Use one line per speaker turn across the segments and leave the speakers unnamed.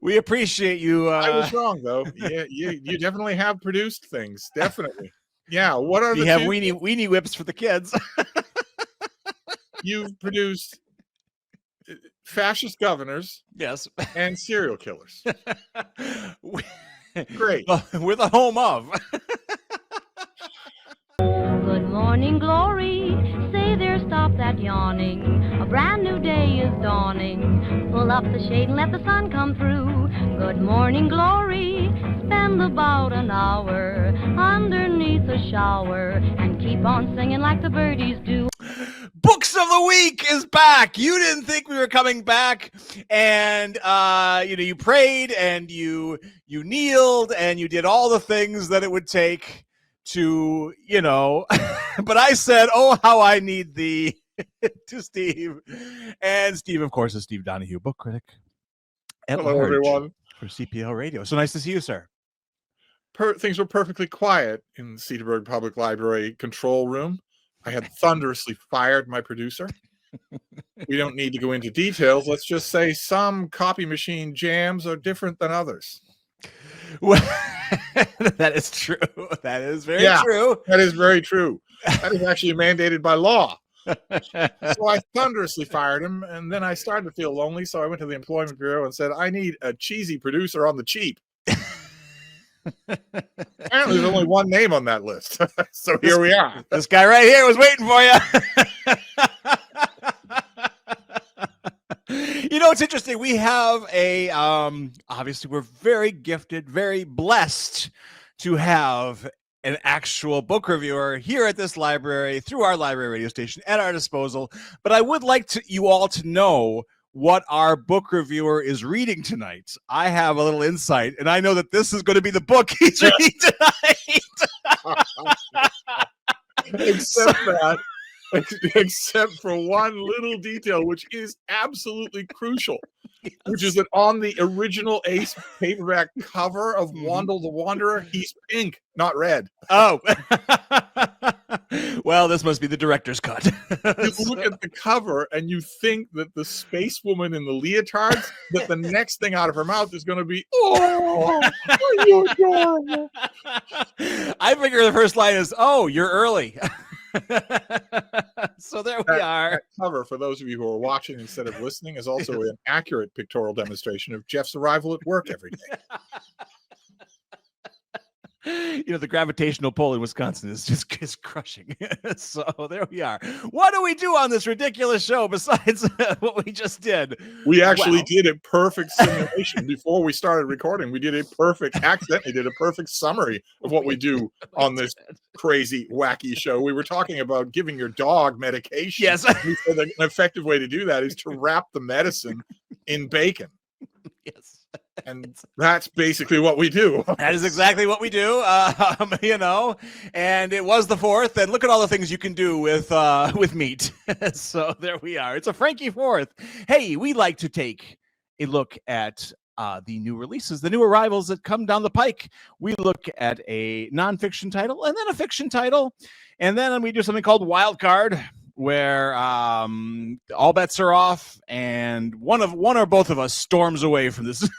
We appreciate you.
I was wrong, though. Yeah, you definitely have produced things. Definitely. Yeah. What are
you
the
have
two?
weenie whips for the kids.
You've produced fascist governors
Yes.
and serial killers. Great.
We're the home of.
Good morning, glory. Say there, stop that yawning. A brand new day is dawning. Pull up the shade and let the sun come through. Good morning, glory. Spend about an hour underneath a shower and keep on singing like the birdies do.
Books of the Week is back. You didn't think we were coming back, and you prayed and you kneeled and you did all the things that it would take to, but I said, "Oh, how I need thee," to Steve, and Steve, of course, is Steve Donahue, book critic at
Hello,
large
everyone.
for CPL Radio. So nice to see you, sir.
Things were perfectly quiet in the Cedarburg Public Library control room. I had thunderously fired my producer. We don't need to go into details. Let's just say some copy machine jams are different than others.
Well, that is true. That is very true.
That is very true. That is actually mandated by law. So I thunderously fired him, and then I started to feel lonely, so I went to the Employment Bureau and said, I need a cheesy producer on the cheap. Apparently, there's only one name on that list. So here we are.
This guy right here was waiting for you. It's interesting. We have obviously we're very gifted, very blessed to have an actual book reviewer here at this library through our library radio station at our disposal. But I would like you all to know what our book reviewer is reading tonight. I have a little insight, and I know that this is going to be the book he's reading tonight.
Except for one little detail, which is absolutely crucial, which is that on the original Ace paperback cover of Wandle the Wanderer, he's pink, not red.
Oh. Well, this must be the director's cut.
You look at the cover and you think that the space woman in the leotards, that the next thing out of her mouth is going to be, "Oh, are you adorable?"
I figure the first line is, "Oh, you're early." So there we are.
That cover, for those of you who are watching instead of listening, is also an accurate pictorial demonstration of Jeff's arrival at work every day.
The gravitational pull in Wisconsin is crushing. So there we are. What do we do on this ridiculous show besides what we just did?
We actually did a perfect simulation before we started recording. We accidentally did a perfect summary of what we do on this crazy, wacky show. We were talking about giving your dog medication.
Yes.
We said that an effective way to do that is to wrap the medicine in bacon.
Yes.
And that's basically what we do.
That is exactly what we do, and it was the 4th, and look at all the things you can do with meat. So there we are. It's a Frankie 4th. Hey, we like to take a look at the new releases, the new arrivals that come down the pike. We look at a nonfiction title and then a fiction title, and then we do something called Wildcard, where all bets are off, and one or both of us storms away from this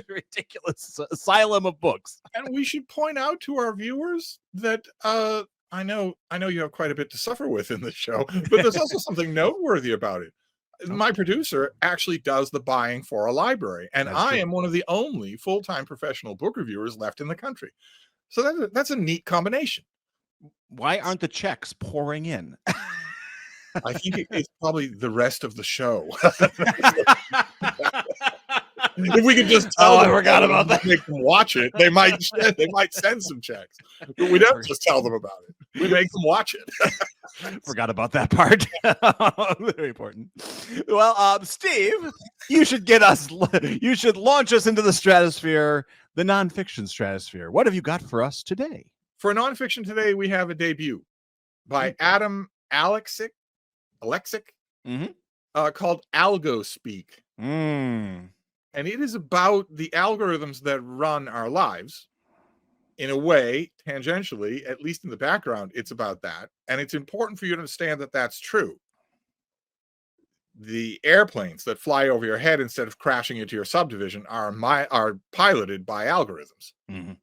ridiculous asylum of books.
And we should point out to our viewers that I know you have quite a bit to suffer with in this show, but there's also something noteworthy about it. My producer actually does the buying for a library, and I am one of the only full-time professional book reviewers left in the country. So that's a neat combination.
Why aren't the checks pouring in?
I think it's probably the rest of the show. If we could just tell them,
I forgot about that.
Make them watch it, they might send some checks. But we don't just tell them about it. We make them watch it.
Forgot about that part. Very important. Well, Steve, you should launch us into the stratosphere, the nonfiction stratosphere. What have you got for us today?
For nonfiction today, we have a debut by Adam Alexic, called Algo Speak. And it is about the algorithms that run our lives. In a way, tangentially, at least in the background, it's about that. And it's important for you to understand that that's true. the airplanes that fly over your head instead of crashing into your subdivision are piloted by algorithms.
Mhm.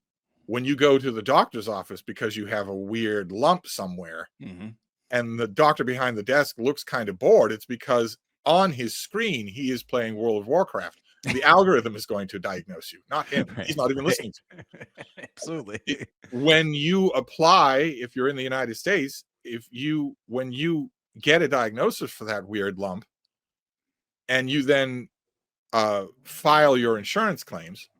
When you go to the doctor's office because you have a weird lump somewhere,
Mhm.
and the doctor behind the desk looks kind of bored, it's because on his screen he is playing World of Warcraft. The algorithm is going to diagnose you, not him.
Right,
He's not even
right.
listening to you.
Absolutely.
When you apply, if you're in the United States, when you get a diagnosis for that weird lump, and you then file your insurance claims,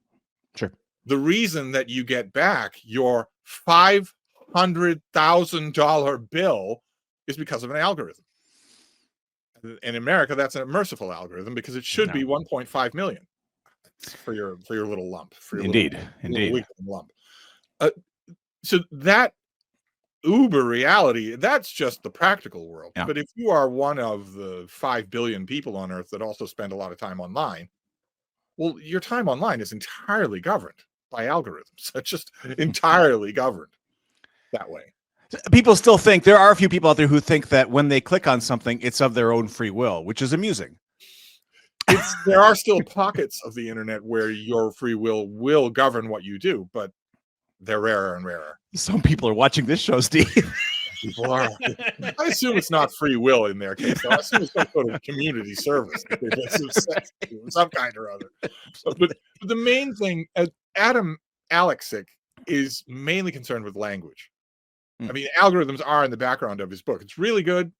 Sure.
the reason that you get back your $500,000 bill is because of an algorithm. In America, that's a merciful algorithm because it should be 1.5 million for your little lump, for your
Indeed.
little weak lump. So that uber reality, that's just the practical world.
Yeah.
But if you are one of the 5 billion people on Earth that also spend a lot of time online, well, your time online is entirely governed by algorithms. It's just entirely governed that way.
People still think there are a few people out there who think that when they click on something, it's of their own free will, which is amusing.
There are still pockets of the internet where your free will govern what you do, but they're rarer and rarer.
Some people are watching this show, Steve.
People are. I assume it's not free will in their case, though. I assume it's some sort of community service, some kind or other. But the main thing, Adam Alexic is mainly concerned with language. I mean, algorithms are in the background of his book. It's really good.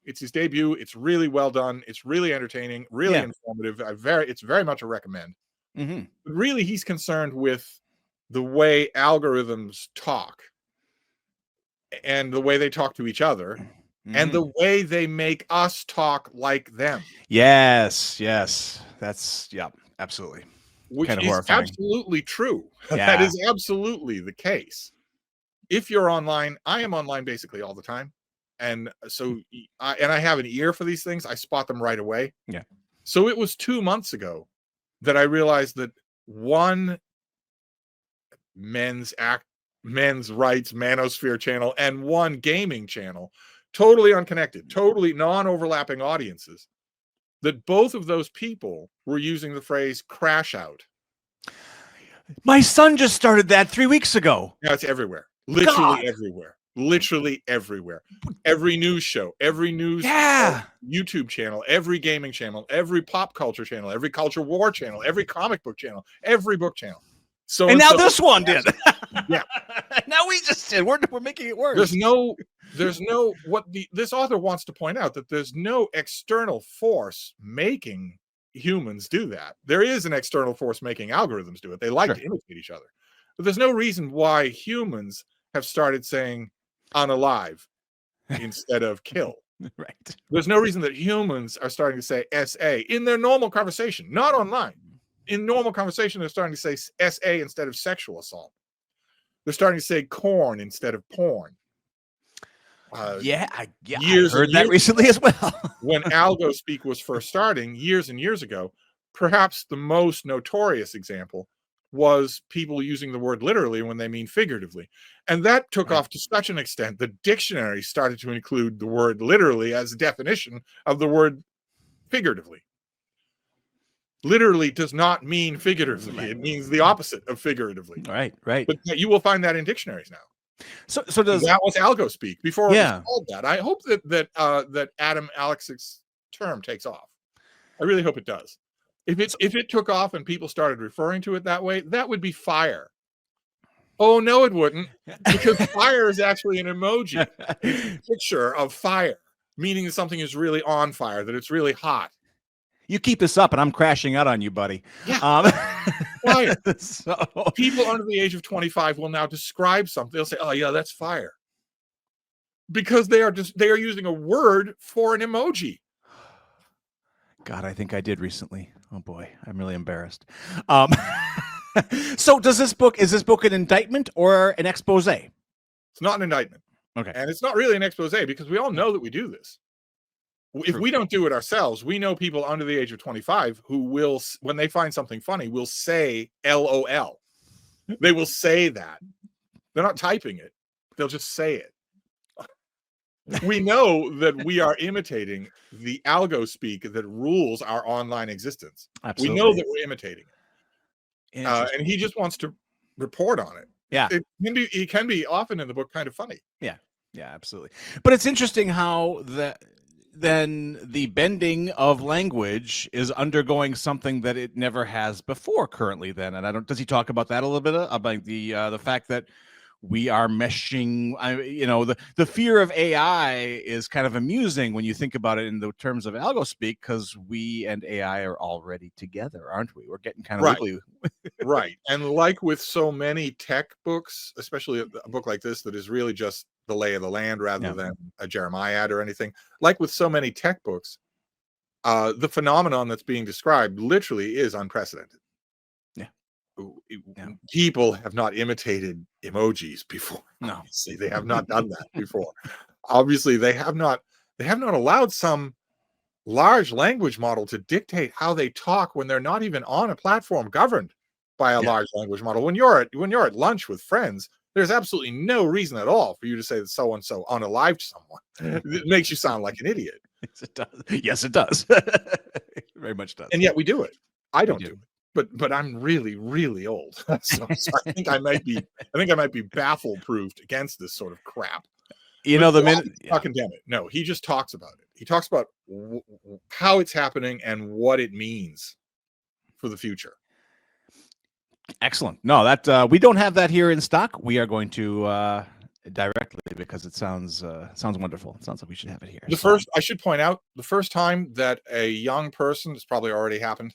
It's his debut. It's really well done. It's really entertaining, really informative. It's very much a recommend.
Mm-hmm.
But really, he's concerned with the way algorithms talk and the way they talk to each other and the way they make us talk like them.
Yes. That's, absolutely.
Which
Kinda
is
horrifying.
absolutely true.
Yeah.
That is absolutely the case. If you're online, I am online basically all the time. And so, I have an ear for these things. I spot them right away.
Yeah.
So it was 2 months ago that I realized that one men's rights manosphere channel and one gaming channel, totally unconnected, totally non-overlapping audiences, that both of those people were using the phrase crash out.
My son just started that 3 weeks ago.
Yeah, it's everywhere. Literally everywhere. Every news show, every news YouTube channel, every gaming channel, every pop culture channel, every culture war channel, every comic book channel, every book channel. So
and now this one did.
Yeah.
Now we just did. We're making it worse.
There's no this author wants to point out that there's no external force making humans do that. There is an external force making algorithms do it. They like to imitate each other. But there's no reason why humans have started saying unalive instead of kill.
Right.
There's no reason that humans are starting to say SA in their normal conversation, not online. In normal conversation, they're starting to say SA instead of sexual assault. They're starting to say corn instead of porn.
I heard that recently as well.
When Algospeak was first starting, years and years ago, perhaps the most notorious example was people using the word literally when they mean figuratively. And that took off to such an extent that dictionaries started to include the word literally as a definition of the word figuratively. Literally does not mean figuratively. It means the opposite of figuratively.
Right.
But you will find that in dictionaries now.
So does
that was Algo Speak before it was called that. I hope that Adam Alexic's term takes off. I really hope it does. If it took off and people started referring to it that way, that would be fire. Oh no, it wouldn't, because fire is actually an emoji. It's a picture of fire, meaning that something is really on fire, that it's really hot.
You keep this up and I'm crashing out on you, buddy.
Yeah. Fire.
So
people under the age of 25 will now describe something. They'll say, "Oh yeah, that's fire," because they are using a word for an emoji.
God, I think I did recently. Oh boy, I'm really embarrassed. So is this book an indictment or an expose? It's
not an indictment.
Okay.
And it's not really an expose because we all know that we do this. If we don't do it ourselves, we know people under the age of 25 who will, when they find something funny, will say LOL. They will say that. They're not typing it. They'll just say it. We know that we are imitating the algo speak that rules our online existence.
Absolutely.
We know that we're imitating it.
Interesting.
And he just wants to report on it.
Yeah.
It can be often in the book kind of funny.
Yeah, absolutely. But it's interesting how then the bending of language is undergoing something that it never has before currently. Then, and does he talk about that a little bit about the fact that we are meshing? The fear of AI is kind of amusing when you think about it in the terms of Algospeak, because we and AI are already together, aren't we? We're getting kind of wiggly.
Right. And like with so many tech books, especially a book like this that is really just the lay of the land rather than a Jeremiad or anything, like with so many tech books, the phenomenon that's being described literally is unprecedented. People have not imitated emojis before.
No,
obviously, they have not done that before. Obviously, they have not allowed some large language model to dictate how they talk when they're not even on a platform governed by a large language model. When you're at lunch with friends, there's absolutely no reason at all for you to say that so and so unalive someone. It makes you sound like an idiot.
Yes, it does. Yes, it does. It very much does.
And yet we do it. I don't do it. But I'm really, really old. So I think I might be baffle proofed against this sort of crap.
The minute
I condemn it. No, he just talks about it. He talks about how it's happening and what it means for the future.
Excellent. No, that we don't have that here in stock. We are going to directly, because it sounds wonderful. It sounds like we should have it here.
I should point out, the first time that a young person, it's probably already happened,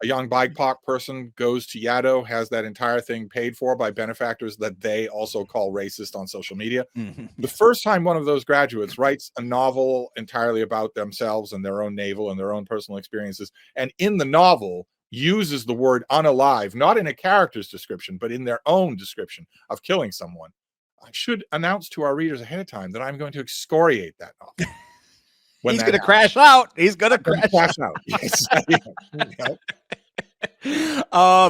a young BIPOC person goes to Yaddo, has that entire thing paid for by benefactors that they also call racist on social media. The first time one of those graduates writes a novel entirely about themselves and their own navel and their own personal experiences, and in the novel uses the word unalive, not in a character's description, but in their own description of killing someone, I should announce to our readers ahead of time that I'm going to excoriate that novel.
He's going to crash out. He's going to
crash out. Yes.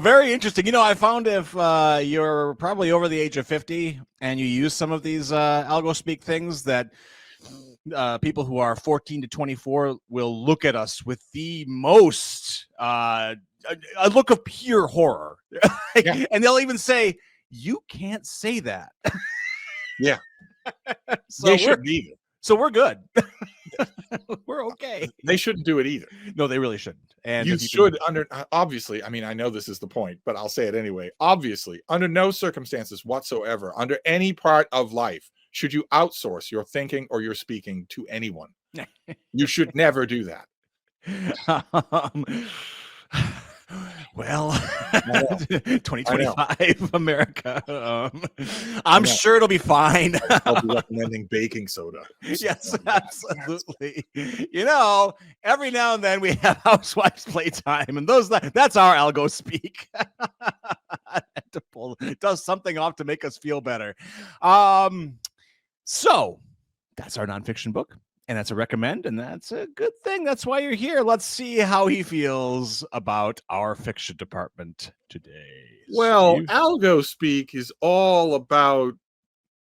Very interesting. I found if you're probably over the age of 50 and you use some of these Algospeak things, that people who are 14 to 24 will look at us with the most a look of pure horror. And they'll even say, "You can't say that."
Yeah.
So
they shouldn't either.
So we're good. We're okay.
They shouldn't do it either.
No, they really shouldn't. And
you should obviously, I mean, I know this is the point, but I'll say it anyway. Obviously, under no circumstances whatsoever, under any part of life, should you outsource your thinking or your speaking to anyone. You should never do that.
Well, 2025 America. I'm sure it'll be fine.
I'll be recommending baking soda.
Yes, absolutely. Every now and then we have Housewives Playtime, and that's our Algo Speak. It does something off to make us feel better. So that's our nonfiction book. And that's a recommend, and that's a good thing. That's why you're here. Let's see how he feels about our fiction department today.
Well, Algo Speak is all about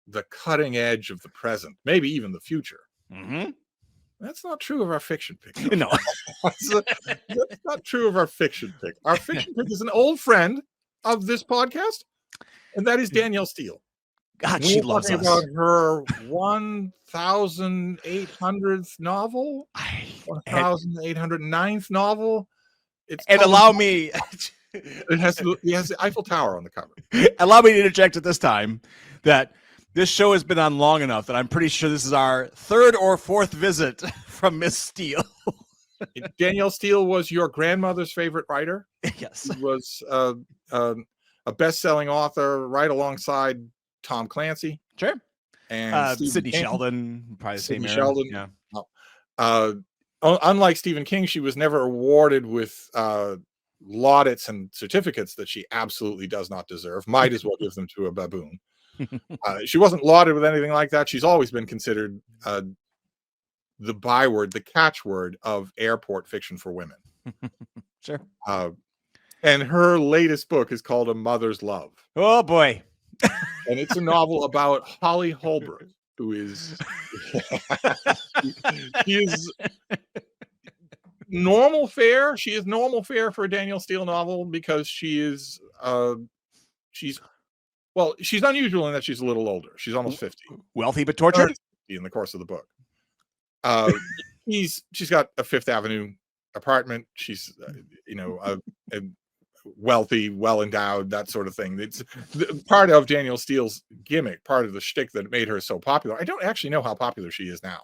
the cutting edge of the present, maybe even the future.
Mm-hmm.
That's not true of our fiction pick.
No,
that's not true of our fiction pick. Our fiction pick is an old friend of this podcast, and that is Danielle Steele.
God, she loves us.
About her 1,800th novel, 1,809th novel.
Allow me.
It has the Eiffel Tower on the cover.
Allow me to interject at this time that this show has been on long enough that I'm pretty sure this is our third or fourth visit from Miss Steele.
Danielle Steele was your grandmother's favorite writer.
Yes,
she was a best-selling author right alongside Tom Clancy,
sure,
and
Sidney Sheldon, probably the same era.
Sheldon. Yeah. Unlike Stephen King, she was never awarded with laudits and certificates that she absolutely does not deserve. Might as well give them to a baboon. She wasn't lauded with anything like that. She's always been considered the byword, the catchword of airport fiction for women.
Sure.
And her latest book is called A Mother's Love.
Oh boy.
And it's a novel about Holly Holbrook. who is she is normal fare. She is normal fare for a Danielle Steele novel because she's she's unusual in that she's a little older. She's almost 50.
Wealthy but tortured?
In the course of the book. She's got a Fifth Avenue apartment. She's a wealthy, well endowed, that sort of thing. It's part of Danielle Steele's gimmick, part of the shtick that made her so popular. I don't actually know how popular she is now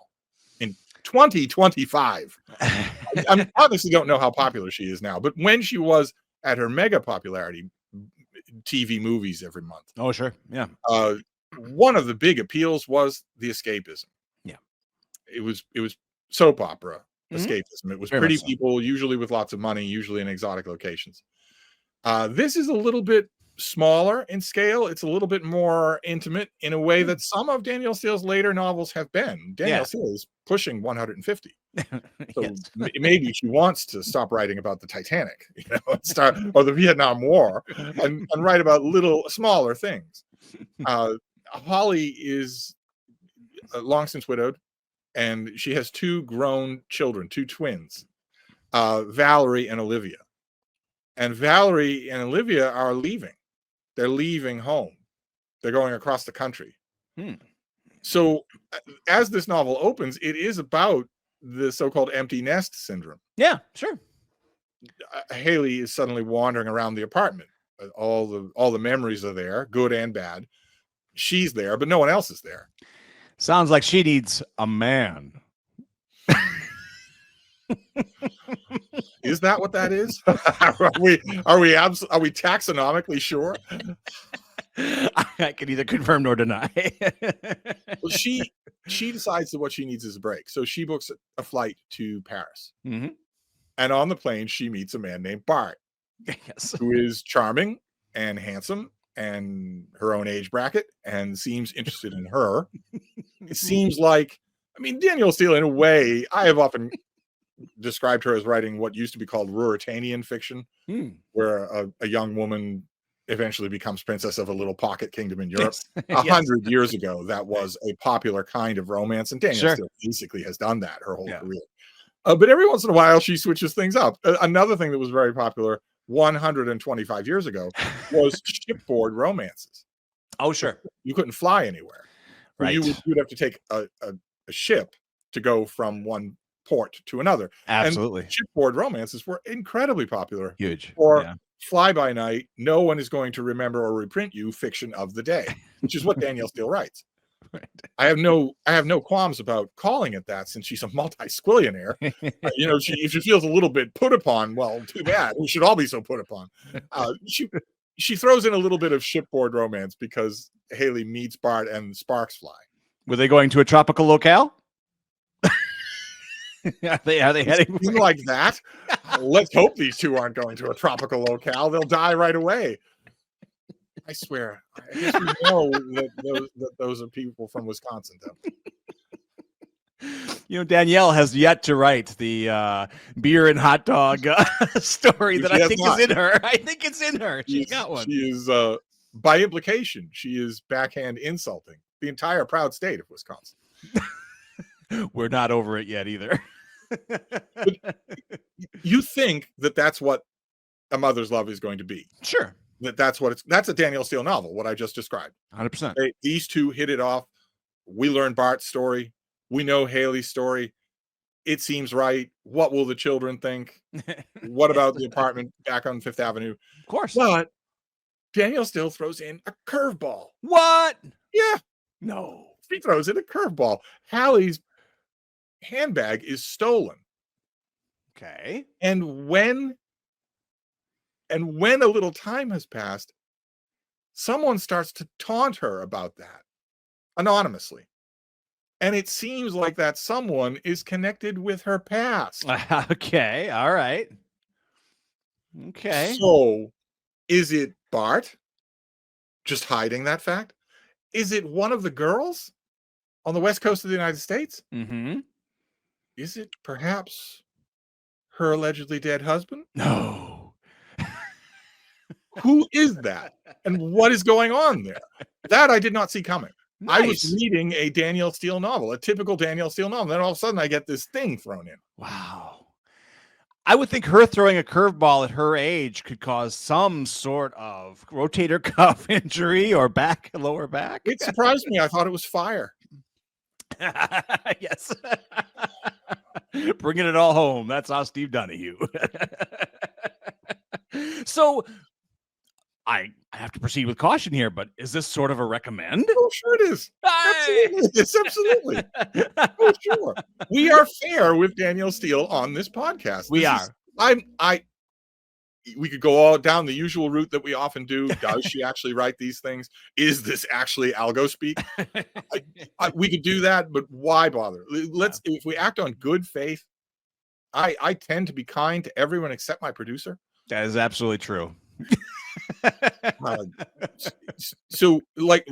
in 2025. I obviously don't know how popular she is now, but when she was at her mega popularity, TV movies every month.
Oh, sure. Yeah.
One of the big appeals was the escapism.
Yeah.
It was soap opera escapism. It was
Very
pretty
much so.
people, usually with lots of money, usually in exotic locations. This is a little bit smaller in scale. It's a little bit more intimate in a way that some of Danielle Steele's later novels have been. Danielle Steele is pushing 150. So
Yes.
maybe she wants to stop writing about the Titanic, or the Vietnam War, and write about little smaller things. Holly is long since widowed, and she has two grown children, two twins, Valerie and Olivia. And Valerie and Olivia are leaving. They're leaving home. They're going across the country. So as this novel opens, it is about the so-called empty nest syndrome.
Yeah, sure.
Haley is suddenly wandering around the apartment. All the memories are there, good and bad. She's there, but no one else is there.
Sounds like she needs a man.
Is that what that is? Are we taxonomically sure?
I can neither confirm nor deny.
Well, she decides that what she needs is a break. So she books a flight to Paris.
Mhm.
And on the plane, she meets a man named Bart,
Yes.
who is charming and handsome and her own age bracket and seems interested in her. It seems like, Danielle Steele, in a way, I have often described her as writing what used to be called Ruritanian fiction, where a young woman eventually becomes princess of a little pocket kingdom in Europe.
Yes.
100 years ago, that was a popular kind of romance, and Danielle
Sure.
Steele basically has done that her whole career. But every once in a while, she switches things up. Another thing that was very popular 125 years ago was shipboard romances.
Oh, sure.
You couldn't fly anywhere.
Right.
You'd have to take a ship to go from one port to another.
Absolutely.
And shipboard romances were incredibly popular.
Huge.
Or fly by night, no one is going to remember or reprint you fiction of the day, which is what Danielle Steele writes.
Right.
I have no qualms about calling it that, since she's a multi-squillionaire. If she feels a little bit put upon, well, too bad. We should all be so put upon. She throws in a little bit of shipboard romance because Haley meets Bart and sparks fly.
Were they going to a tropical locale? Are they heading
like that? Let's hope these two aren't going to a tropical locale. They'll die right away. I swear. I guess we know that those are people from Wisconsin, though.
Danielle has yet to write the beer and hot dog story that I think is in her. I think it's in her. She's got one.
She is, by implication, she is backhand insulting the entire proud state of Wisconsin.
We're not over it yet either.
But you think that that's what A Mother's Love is going to be.
Sure.
That's a Danielle Steele novel, what I just described.
100%.
These two hit it off. We learn Bart's story. We know Haley's story. It seems right. What will the children think? What about the apartment back on Fifth Avenue?
Of course.
But Danielle Steele throws in a curveball.
What?
Yeah.
No.
She throws in a curveball. Hallie's handbag is stolen.
Okay.
And when a little time has passed, someone starts to taunt her about that anonymously. And it seems like that someone is connected with her past.
Okay. All right. Okay.
So is it Bart just hiding that fact? Is it one of the girls on the West Coast of the United States?
Mm-hmm.
Is it perhaps her allegedly dead husband?
No.
Who is that? And what is going on there? That I did not see coming. I was
Nice.
reading a Danielle Steele novel, a typical Danielle Steele novel. Then all of a sudden I get this thing thrown in.
Wow. I would think her throwing a curveball at her age could cause some sort of rotator cuff injury or lower back.
It surprised me. I thought it was fire.
Yes. Bringing it all home. That's how Steve Donahue. So I have to proceed with caution here, but is this sort of a recommend?
Oh, sure it is. Absolutely. It's absolutely. Oh, sure. We are fair with Danielle Steele on this podcast.
We are.
We could go all down the usual route that we often do. Does she actually write these things? Is this actually Algo Speak? We could do that, but why bother? If we act on good faith, I tend to be kind to everyone except my producer.
That is absolutely true.
So like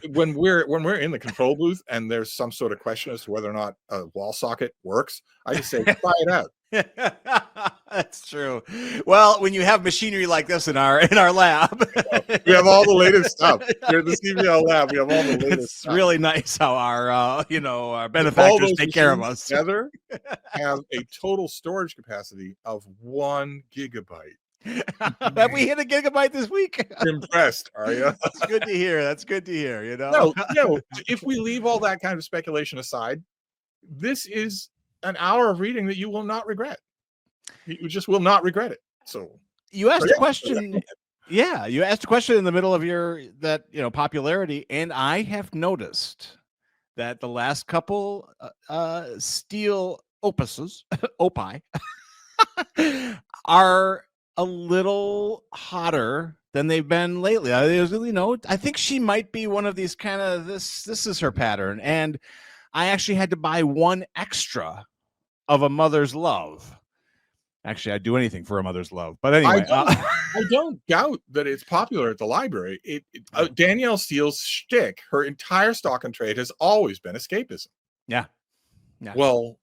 when we're in the control booth and there's some sort of question as to whether or not a wall socket works, I just say try it out.
That's true. Well, when you have machinery like this in our lab,
we have all the latest stuff. Here at the CBL lab, we have all the latest
it's
stuff.
really nice how our benefactors take care of us.
Together have a total storage capacity of 1 gigabyte.
Have we hit a gigabyte this week?
Impressed, are you?
That's good to hear. That's good to hear. You know,
no. If we leave all that kind of speculation aside, this is an hour of reading that you will not regret. You just will not regret it. So
you asked a question. Yeah, you asked a question in the middle of your popularity, and I have noticed that the last couple Steel opuses, opi, are a little hotter than they've been lately. I think she might be one of these kind of this is her pattern. And I actually had to buy one extra of A Mother's Love. Actually, I'd do anything for A Mother's Love. But anyway,
I don't doubt that it's popular at the library. Danielle Steele's shtick, her entire stock and trade has always been escapism.
Yeah.
Well,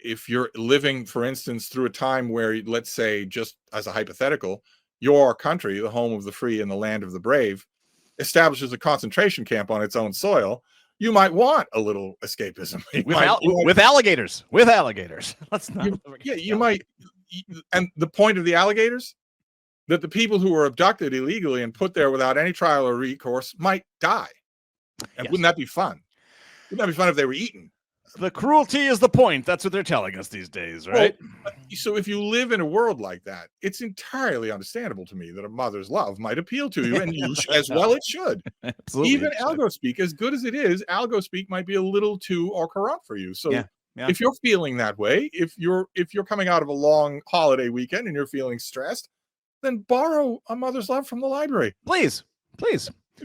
if you're living, for instance, through a time where, let's say, just as a hypothetical, your country, the home of the free and the land of the brave, establishes a concentration camp on its own soil, you might want a little escapism.
With alligators. Let's not.
You might. And the point of the alligators, that the people who were abducted illegally and put there without any trial or recourse might die. And wouldn't that be fun? Wouldn't that be fun if they were eaten?
The cruelty is the point. That's what they're telling us these days, right?
Well, so if you live in a world like that, it's entirely understandable to me that A Mother's Love might appeal to you, and you as well it should.
Absolutely.
Even Algospeak, as good as it is, Algospeak might be a little too or corrupt for you. So if you're feeling that way, if you're coming out of a long holiday weekend and you're feeling stressed, then borrow A Mother's Love from the library.
Please.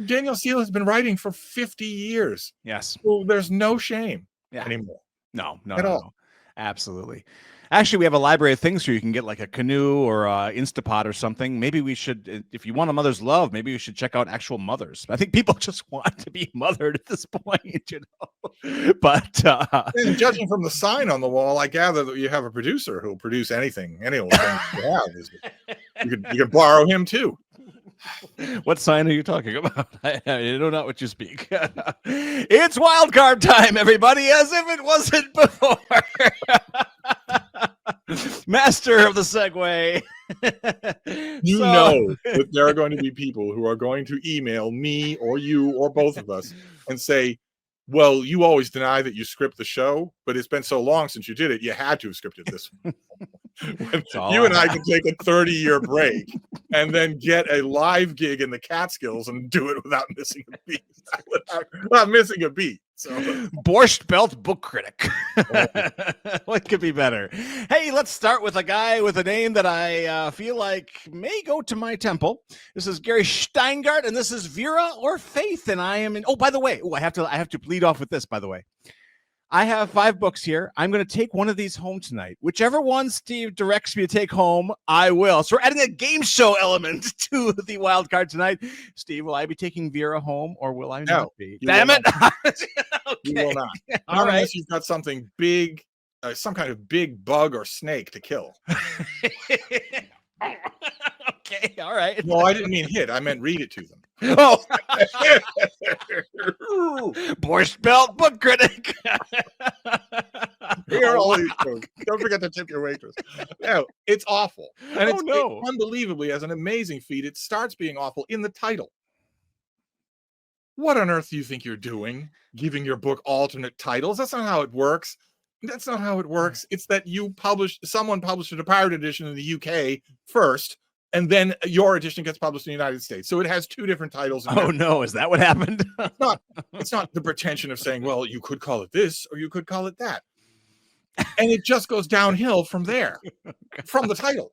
Danielle Steele has been writing for 50 years.
Yes.
So there's no shame anymore.
No,
all.
Absolutely. Actually, we have a library of things where you can get like a canoe or a Instapot or something. Maybe we should, if you want A Mother's Love, maybe we should check out actual mothers. I think people just want to be mothered at this point, But
and judging from the sign on the wall, I gather that you have a producer who'll produce anything, any old thing you have. You could borrow him too.
What sign are you talking about? I know not what you speak. It's Wildcard time, everybody, as if it wasn't before. Master of the segue.
You know that there are going to be people who are going to email me or you or both of us and say, well, you always deny that you script the show, but it's been so long since you did it, you had to have scripted this one. You and I can take a 30-year break and then get a live gig in the Catskills and do it without missing a beat. Without missing a beat. So
Borscht Belt book critic. What could be better? Hey, let's start with a guy with a name that I feel like may go to my temple. This is Gary Steingart, and this is Vera or Faith, and I am in. Oh, by the way, I have to lead off with this. By the way, I have 5 books here. I'm going to take one of these home tonight. Whichever one Steve directs me to take home, I will. So we're adding a game show element to the wild card tonight. Steve, will I be taking Vera home, or will I not be? Damn it!
Okay. You will not.
All right.
Unless you've got something big, some kind of big bug or snake to kill.
Okay. All right.
No, I didn't mean hit. I meant read it to them.
Oh, Borscht Belt book critic.
Here are all these jokes. Don't forget to tip your waitress. No, it's awful. And it's
no.
unbelievably, as an amazing feat, it starts being awful in the title. What on earth do you think you're doing? Giving your book alternate titles? That's not how it works. That's not how it works. It's that someone published a pirate edition in the UK first, and then your edition gets published in the United States. So it has two different titles.
Oh no, is that what happened?
It's not the pretension of saying, well, you could call it this or you could call it that. And it just goes downhill from there, from the title.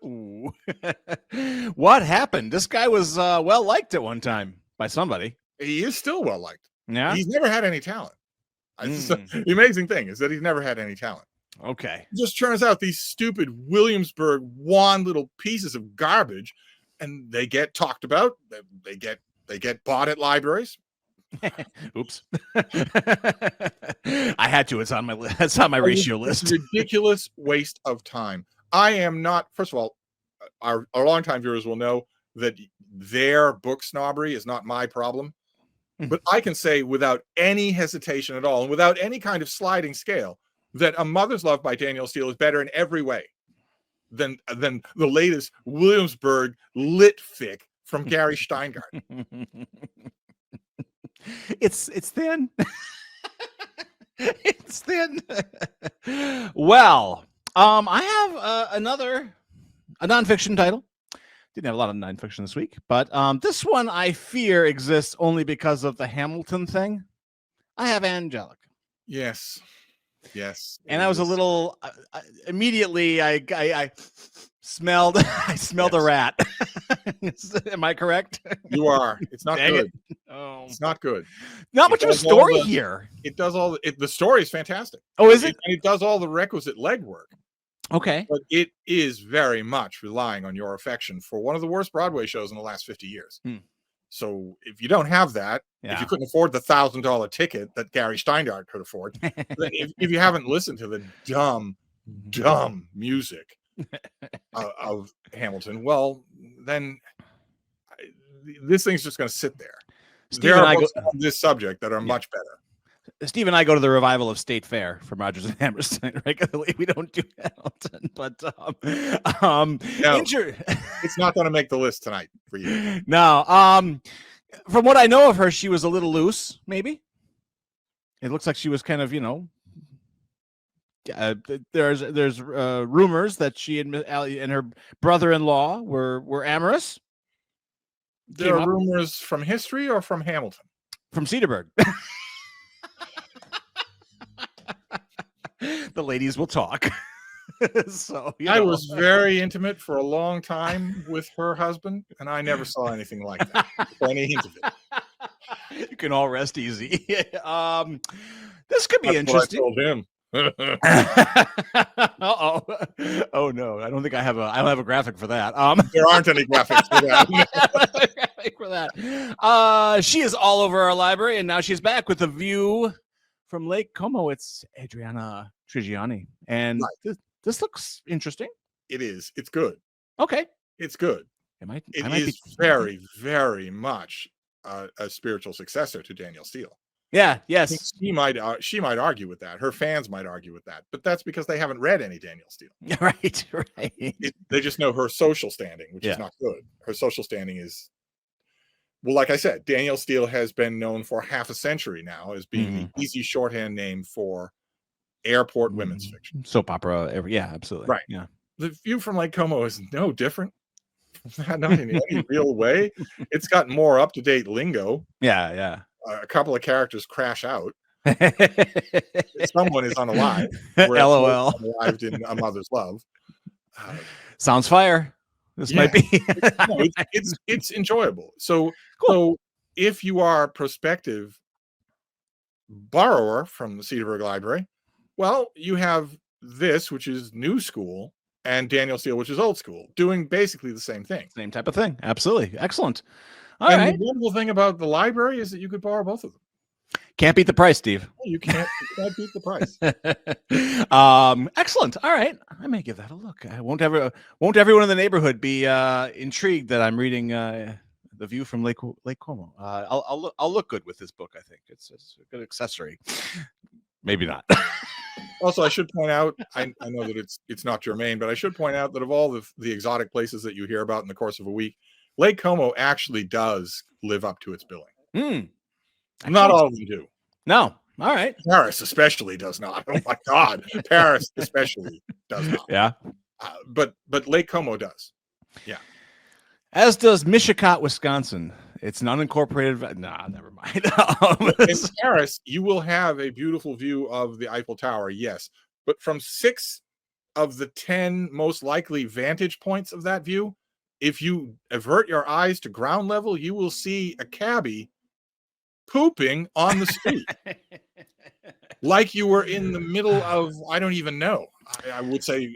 Ooh. What happened? This guy was well liked at one time by somebody.
He is still well liked.
Yeah.
He's never had any talent. The amazing thing is that he's never had any talent.
Okay.
It just turns out these stupid Williamsburg wand little pieces of garbage, and they get talked about. They get bought at libraries.
Oops. I had to. It's on my ratio list.
It's a ridiculous waste of time. I am not. First of all, our longtime viewers will know that their book snobbery is not my problem. But I can say without any hesitation at all, and without any kind of sliding scale, that A Mother's Love by Daniel Steele is better in every way than the latest Williamsburg lit fic from Gary Steingart.
It's thin. It's thin. Well, I have a nonfiction title. Didn't have a lot of nonfiction this week, but this one I fear exists only because of the Hamilton thing. I have Angelica.
Yes.
And I was a little immediately. I smelled. I smelled a rat. Am I correct?
You are. It's not good.
Oh.
It's not good.
Not much of a story here.
It does all. The story is fantastic.
Oh, is it?
And it does all the requisite legwork.
Okay.
But it is very much relying on your affection for one of the worst Broadway shows in the last 50 years. So if you don't have that, if you couldn't afford the $1,000 ticket that Gary Steingart could afford, if you haven't listened to the dumb music of Hamilton, well, then this thing's just going to sit there. There are books on this subject that are much better.
Steve and I go to the revival of State Fair from Rodgers and Hammerstein regularly. We don't do Hamilton, but
no, it's not going to make the list tonight for you.
No. From what I know of her, she was a little loose. Maybe it looks like she was kind of, there's rumors that she and her brother-in-law were amorous.
There are rumors from history or from Hamilton?
From Cedarburg. The ladies will talk. So
I was very intimate for a long time with her husband, and I never saw anything like that. Any hint of
it. You can all rest easy. This could be interesting.
What I told him.
Oh no, I don't think I don't have a graphic for that.
There aren't any graphics for
that. She is all over our library, and now she's back with a view from Lake Como. It's Adriana Trigiani, and this looks interesting.
It is. It's good.
Okay,
it's good.
It
is very, very much a spiritual successor to Daniel Steele.
Yeah. Yes.
She might argue with that. Her fans might argue with that, but that's because they haven't read any Daniel Steele.
Right.
They just know her social standing, which is not good. Her social standing is, well, like I said, Daniel Steele has been known for half a century now as being the easy shorthand name for airport women's fiction.
Soap opera. Absolutely.
Right.
Yeah.
The View from Lake Como is no different. Not in any real way. It's got more up-to-date lingo.
Yeah.
A couple of characters crash out. Someone is unalive.
LOL.
Unalived in A Mother's Love.
Sounds fire. This might be.
It's enjoyable. So,
cool.
So if you are a prospective borrower from the Cedarburg Library, well, you have this, which is new school, and Daniel Steele, which is old school, doing basically the same thing.
Same type of thing. Absolutely. Excellent.
All right. The wonderful thing about the library is that you could borrow both of them.
Can't beat the price, Steve.
You can't beat the price.
Excellent. All right. I may give that a look. Won't everyone in the neighborhood be intrigued that I'm reading the the view from Lake Como. I'll look good with this book. I think it's a good accessory. Maybe not.
Also, I should point out, I know that it's not germane, but I should point out that of all the exotic places that you hear about in the course of a week, Lake Como actually does live up to its billing. Not all of them do.
No. All right.
Paris especially does not. Oh my God. Paris especially does not.
Yeah.
But Lake Como does. Yeah.
As does Mishicot, Wisconsin. It's an unincorporated. Nah, never mind.
In Paris, you will have a beautiful view of the Eiffel Tower, yes. But from 6 of the 10 most likely vantage points of that view, if you avert your eyes to ground level, you will see a cabbie pooping on the street. Like you were in the middle of, I don't even know. I would say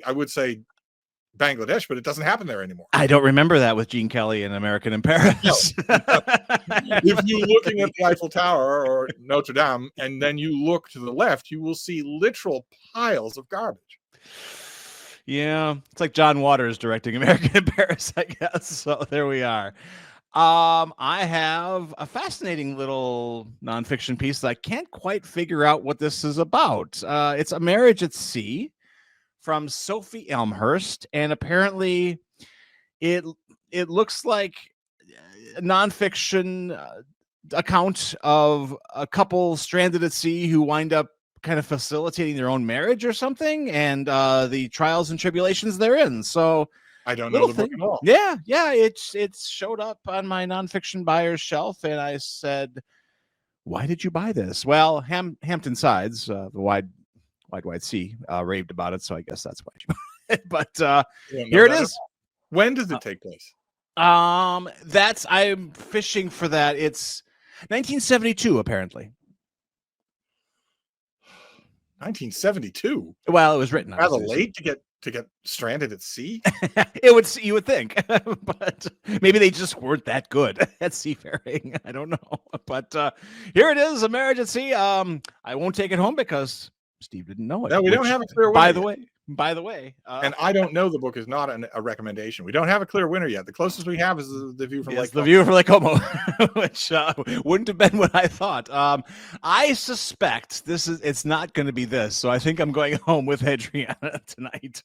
Bangladesh, but it doesn't happen there anymore.
I don't remember that with Gene Kelly and American in Paris.
No. If you're looking at the Eiffel Tower or Notre Dame, and then you look to the left, you will see literal piles of garbage.
Yeah, it's like John Waters directing American in Paris, I guess. So there we are. I have a fascinating little nonfiction piece that I can't quite figure out what this is about. It's A Marriage at Sea from Sophie Elmhurst, and apparently it looks like a nonfiction account of a couple stranded at sea who wind up kind of facilitating their own marriage or something, and the trials and tribulations therein. So
I don't know the book at all.
Yeah, it showed up on my nonfiction buyer's shelf, and I said, "Why did you buy this?" Well, Hampton Sides, the wide sea, raved about it, so I guess that's why. But here it is.
When does it take place?
I'm fishing for that. It's 1972, apparently.
1972.
Well, it was written
rather late to get stranded at sea.
You would think, but maybe they just weren't that good at seafaring. I don't know, but here it is, A Marriage at Sea. I won't take it home because Steve didn't know it.
No, we don't have a clear winner.
By the way,
and I don't know, the book is not a recommendation. We don't have a clear winner yet. The closest we have is the view from Lake Como.
The view from Lake Como, which wouldn't have been what I thought. I suspect it's not going to be this, so I think I'm going home with Adriana tonight.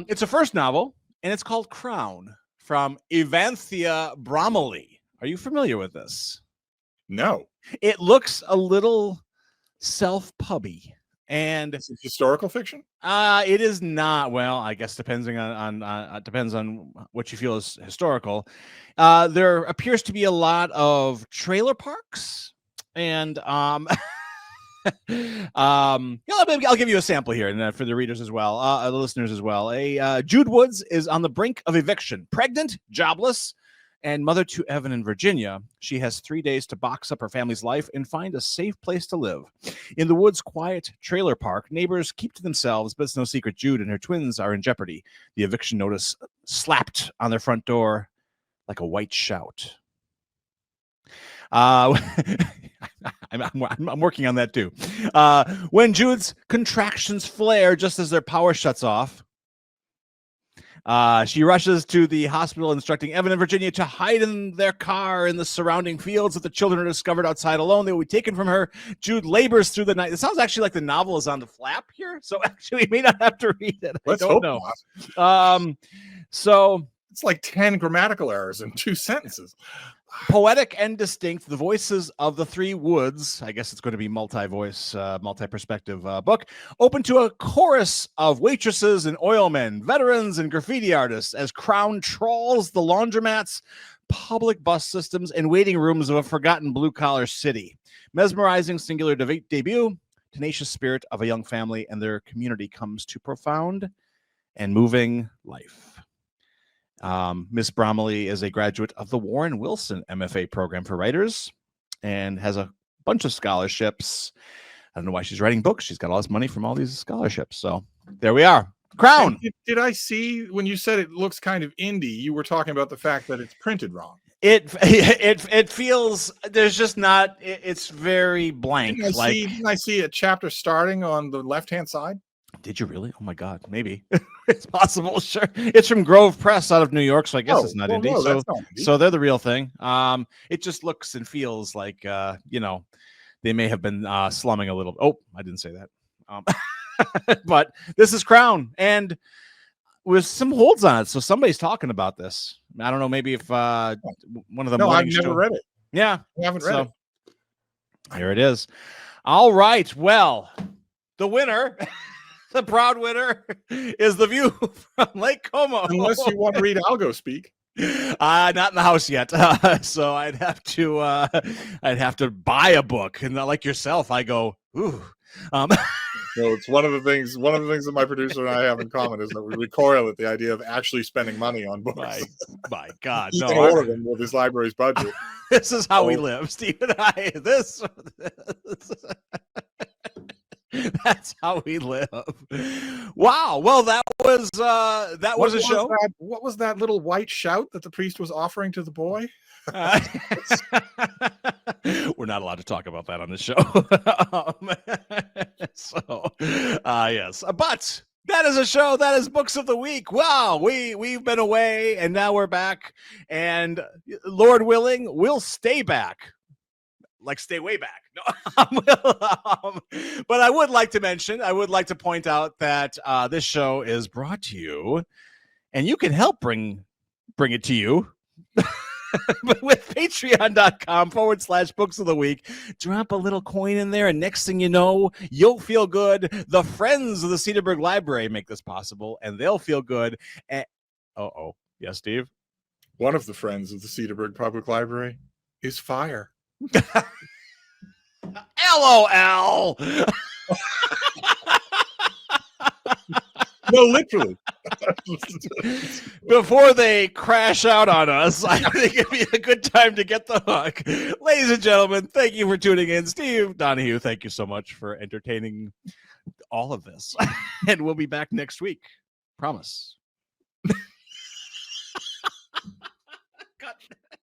It's a first novel, and it's called Crown from Evanthea Bromley. Are you familiar with this?
No.
It looks a little self-pubby. And
it's historical fiction.
It is not. Well, I guess depends on what you feel is historical. There appears to be a lot of trailer parks, and I'll give you a sample here, and for the readers as well, the listeners as well. Jude Woods is on the brink of eviction, pregnant, jobless, and mother to Evan in Virginia. She has 3 days to box up her family's life and find a safe place to live. In the Woods' quiet trailer park, neighbors keep to themselves, but it's no secret Jude and her twins are in jeopardy. The eviction notice slapped on their front door like a white shout. I'm working on that too. When Jude's contractions flare just as their power shuts off, she rushes to the hospital, instructing Evan and Virginia to hide in their car in the surrounding fields. If the children are discovered outside alone, they will be taken from her. Jude labors through the night. It sounds actually like the novel is on the flap here, so actually we may not have to read it.
Let's
I don't know. So
it's like 10 grammatical errors in 2 sentences.
Poetic and distinct, the voices of the three Woods, I guess it's going to be multi-voice, multi-perspective book, open to a chorus of waitresses and oilmen, veterans and graffiti artists, as Crown trawls the laundromats, public bus systems, and waiting rooms of a forgotten blue-collar city. Mesmerizing singular debut, tenacious spirit of a young family and their community comes to profound and moving life. Miss Bromley is a graduate of the Warren Wilson MFA program for writers and has a bunch of scholarships. I don't know why she's writing books. She's got all this money from all these scholarships. So there we are. Crown.
Did I see when you said it looks kind of indie, you were talking about the fact that it's printed wrong?
It feels there's just not. It's very blank.
Didn't I see a chapter starting on the left-hand side?
Did you really? Oh my God, maybe it's possible. Sure, it's from Grove Press out of New York, so I guess it's not indie.
No,
So,
that's not indie.
so they're the real thing. It just looks and feels like they may have been slumming a little. Oh, I didn't say that. But this is Crown, and with some holds on it, so somebody's talking about this. I don't know, maybe if one of the
No, I've
morning
never read it.
Yeah,
I haven't read it.
Here it is. All right. Well, the winner, the proud winner, is The View from Lake Como.
Unless you want to read Algo Speak.
Not in the house yet. So I'd have to buy a book, and not like yourself, I go, ooh.
No, it's one of the things that my producer and I have in common is that we recoil at the idea of actually spending money on books.
My God,
He's
no.
all of them with his library's budget.
This is how we live, Steve and I. That's how we live. Wow. Well, that was a show.
What was that little white shout that the priest was offering to the boy?
We're not allowed to talk about that on the show. Yes, but that is a show. That is Books of the Week. Wow, we've been away, and now we're back. And Lord willing, we'll stay back. Like stay way back. No, but I would like to point out that this show is brought to you, and you can help bring it to you. But with patreon.com/books of the week, drop a little coin in there, and next thing you know, you'll feel good. The friends of the Cedarburg Library make this possible, and they'll feel good. And yes, Steve.
One of the friends of the Cedarburg Public Library is fire.
LOL.
No, literally.
Before they crash out on us, I think it'd be a good time to get the hook. Ladies and gentlemen, thank you for tuning in. Steve Donahue, thank you so much for entertaining all of this. And we'll be back next week. Promise. God.